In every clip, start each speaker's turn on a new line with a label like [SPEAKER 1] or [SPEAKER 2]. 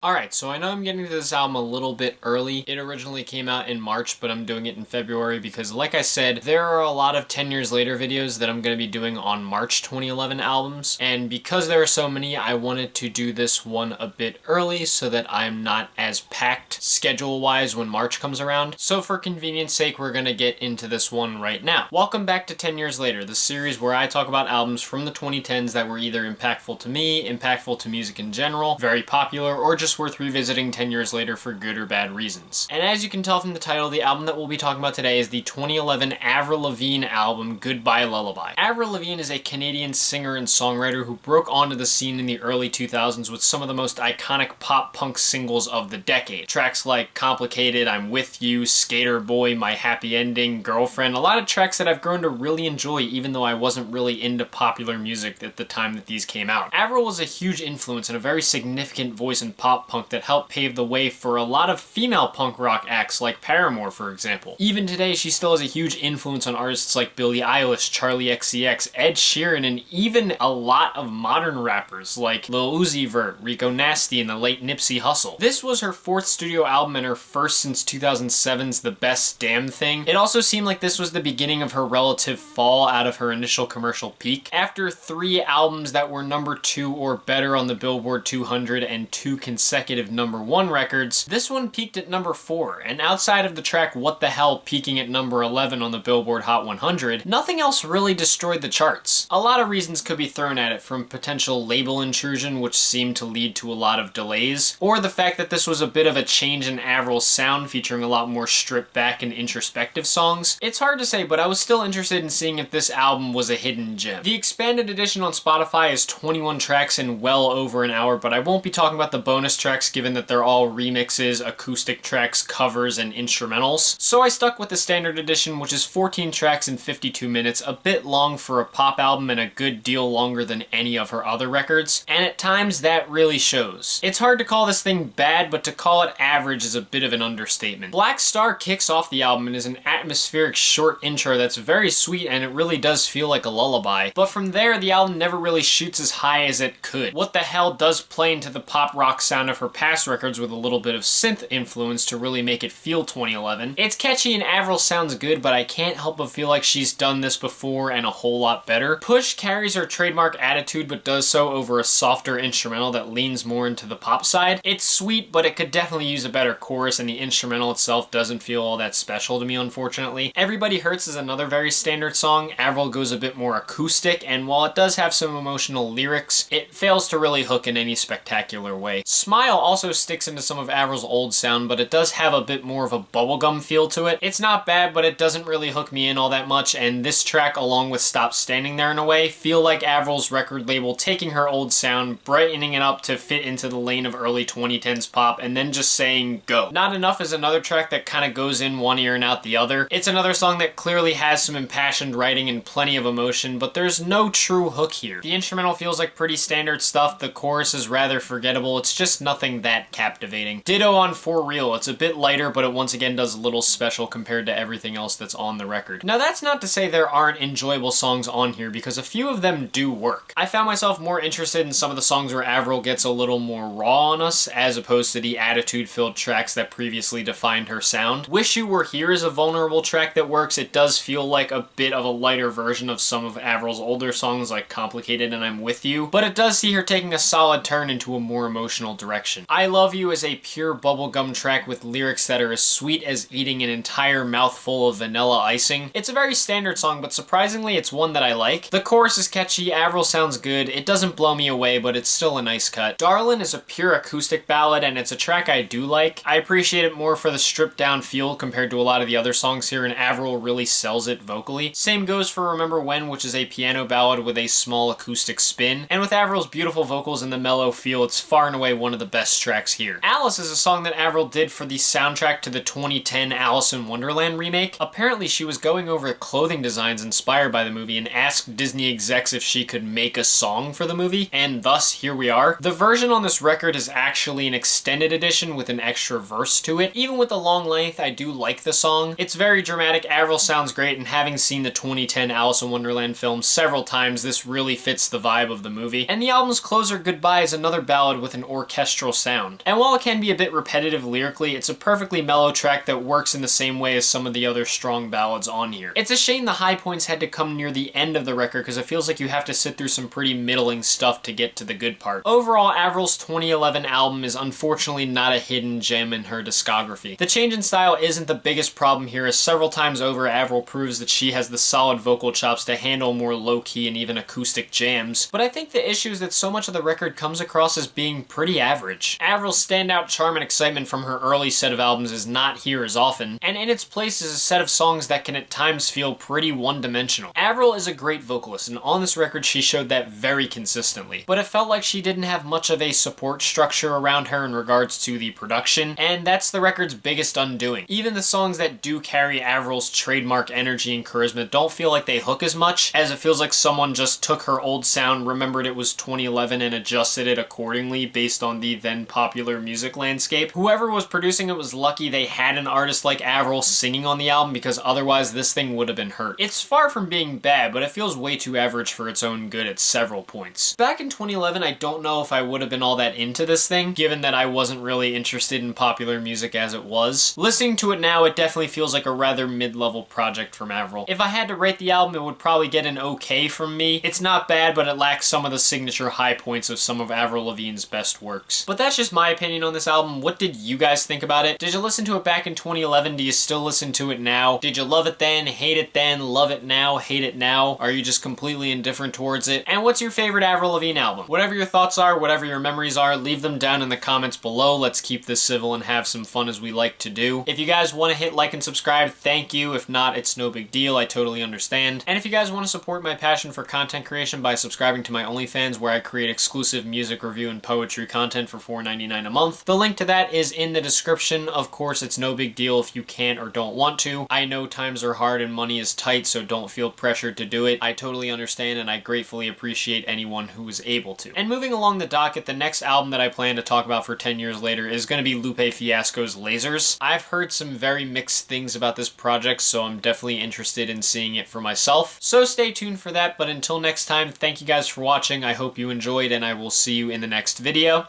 [SPEAKER 1] Alright, so I know I'm getting to this album a little bit early. It originally came out in March, but I'm doing it in February because, like I said, there are a lot of 10 years later videos that I'm going to be doing on March 2011 albums, and because there are so many, I wanted to do this one a bit early so that I'm not as packed schedule-wise when March comes around. So for convenience sake, we're going to get into this one right now. Welcome back to 10 Years Later, the series where I talk about albums from the 2010s that were either impactful to me, impactful to music in general, very popular, or just worth revisiting 10 years later for good or bad reasons. And as you can tell from the title, the album that we'll be talking about today is the 2011 Avril Lavigne album, Goodbye Lullaby. Avril Lavigne is a Canadian singer and songwriter who broke onto the scene in the early 2000s with some of the most iconic pop-punk singles of the decade. Tracks like Complicated, I'm With You, Skater Boy, My Happy Ending, Girlfriend, a lot of tracks that I've grown to really enjoy even though I wasn't really into popular music at the time that these came out. Avril was a huge influence and a very significant voice in pop punk that helped pave the way for a lot of female punk rock acts like Paramore, for example. Even today, she still has a huge influence on artists like Billie Eilish, Charlie XCX, Ed Sheeran, and even a lot of modern rappers like Lil Uzi Vert, Rico Nasty, and the late Nipsey Hussle. This was her fourth studio album and her first since 2007's The Best Damn Thing. It also seemed like this was the beginning of her relative fall out of her initial commercial peak. After 3 albums that were number 2 or better on the Billboard 200 and 2 consecutive number 1 records, this one peaked at number 4, and outside of the track What the Hell peaking at number 11 on the Billboard Hot 100, nothing else really destroyed the charts. A lot of reasons could be thrown at it, from potential label intrusion, which seemed to lead to a lot of delays, or the fact that this was a bit of a change in Avril's sound, featuring a lot more stripped back and introspective songs. It's hard to say, but I was still interested in seeing if this album was a hidden gem. The expanded edition on Spotify is 21 tracks in well over an hour, but I won't be talking about the bonus tracks given that they're all remixes, acoustic tracks, covers, and instrumentals. So I stuck with the standard edition, which is 14 tracks in 52 minutes, a bit long for a pop album and a good deal longer than any of her other records, and at times that really shows. It's hard to call this thing bad, but to call it average is a bit of an understatement. Black Star kicks off the album and is an atmospheric short intro that's very sweet, and it really does feel like a lullaby, but from there the album never really shoots as high as it could. What the Hell does play into the pop rock sound of her past records with a little bit of synth influence to really make it feel 2011. It's catchy and Avril sounds good, but I can't help but feel like she's done this before and a whole lot better. Push carries her trademark attitude, but does so over a softer instrumental that leans more into the pop side. It's sweet, but it could definitely use a better chorus, and the instrumental itself doesn't feel all that special to me, unfortunately. Everybody Hurts is another very standard song. Avril goes a bit more acoustic, and while it does have some emotional lyrics, it fails to really hook in any spectacular way. Smile also sticks into some of Avril's old sound, but it does have a bit more of a bubblegum feel to it. It's not bad, but it doesn't really hook me in all that much, and this track, along with Stop Standing There in a way, feel like Avril's record label taking her old sound, brightening it up to fit into the lane of early 2010s pop, and then just saying go. Not Enough is another track that kind of goes in one ear and out the other. It's another song that clearly has some impassioned writing and plenty of emotion, but there's no true hook here. The instrumental feels like pretty standard stuff, the chorus is rather forgettable, it's just nothing that captivating. Ditto on For Real, it's a bit lighter, but it once again does a little special compared to everything else that's on the record. Now that's not to say there aren't enjoyable songs on here, because a few of them do work. I found myself more interested in some of the songs where Avril gets a little more raw on us, as opposed to the attitude-filled tracks that previously defined her sound. Wish You Were Here is a vulnerable track that works. It does feel like a bit of a lighter version of some of Avril's older songs like Complicated and I'm With You, but it does see her taking a solid turn into a more emotional direction. I Love You is a pure bubblegum track with lyrics that are as sweet as eating an entire mouthful of vanilla icing. It's a very standard song, but surprisingly it's one that I like. The chorus is catchy, Avril sounds good, it doesn't blow me away, but it's still a nice cut. Darlin' is a pure acoustic ballad, and it's a track I do like. I appreciate it more for the stripped down feel compared to a lot of the other songs here, and Avril really sells it vocally. Same goes for Remember When, which is a piano ballad with a small acoustic spin, and with Avril's beautiful vocals and the mellow feel, it's far and away one of the best tracks here. Alice is a song that Avril did for the soundtrack to the 2010 Alice in Wonderland remake. Apparently she was going over clothing designs inspired by the movie and asked Disney execs if she could make a song for the movie, and thus here we are. The version on this record is actually an extended edition with an extra verse to it. Even with the long length, I do like the song. It's very dramatic, Avril sounds great, and having seen the 2010 Alice in Wonderland film several times, this really fits the vibe of the movie. And the album's closer, Goodbye, is another ballad with an orchestral orchestral sound. And while it can be a bit repetitive lyrically, it's a perfectly mellow track that works in the same way as some of the other strong ballads on here. It's a shame the high points had to come near the end of the record because it feels like you have to sit through some pretty middling stuff to get to the good part. Overall, Avril's 2011 album is unfortunately not a hidden gem in her discography. The change in style isn't the biggest problem here, as several times over Avril proves that she has the solid vocal chops to handle more low-key and even acoustic jams, but I think the issue is that so much of the record comes across as being pretty average. Avril's standout charm and excitement from her early set of albums is not here as often, and in its place is a set of songs that can at times feel pretty one-dimensional. Avril is a great vocalist, and on this record she showed that very consistently, but it felt like she didn't have much of a support structure around her in regards to the production, and that's the record's biggest undoing. Even the songs that do carry Avril's trademark energy and charisma don't feel like they hook as much, as it feels like someone just took her old sound, remembered it was 2011, and adjusted it accordingly based on the then popular music landscape. Whoever was producing it was lucky they had an artist like Avril singing on the album, because otherwise this thing would have been hurt. It's far from being bad, but it feels way too average for its own good at several points. Back in 2011, I don't know if I would have been all that into this thing, given that I wasn't really interested in popular music as it was. Listening to it now, it definitely feels like a rather mid-level project from Avril. If I had to rate the album, it would probably get an okay from me. It's not bad, but it lacks some of the signature high points of some of Avril Lavigne's best works. But that's just my opinion on this album. What did you guys think about it? Did you listen to it back in 2011? Do you still listen to it now? Did you love it then, hate it then, love it now, hate it now? Are you just completely indifferent towards it? And what's your favorite Avril Lavigne album? Whatever your thoughts are, whatever your memories are, leave them down in the comments below. Let's keep this civil and have some fun as we like to do. If you guys want to hit like and subscribe, thank you. If not, it's no big deal. I totally understand. And if you guys want to support my passion for content creation by subscribing to my OnlyFans, where I create exclusive music review and poetry content for $4.99 a month, the link to that is in the description. Of course, it's no big deal if you can't or don't want to. I know times are hard and money is tight, so don't feel pressured to do it. I totally understand, and I gratefully appreciate anyone who is able to. And moving along the docket, the next album that I plan to talk about for 10 years later is going to be Lupe Fiasco's Lasers. I've heard some very mixed things about this project, so I'm definitely interested in seeing it for myself. So stay tuned for that, but until next time, thank you guys for watching. I hope you enjoyed, and I will see you in the next video.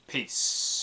[SPEAKER 1] Peace.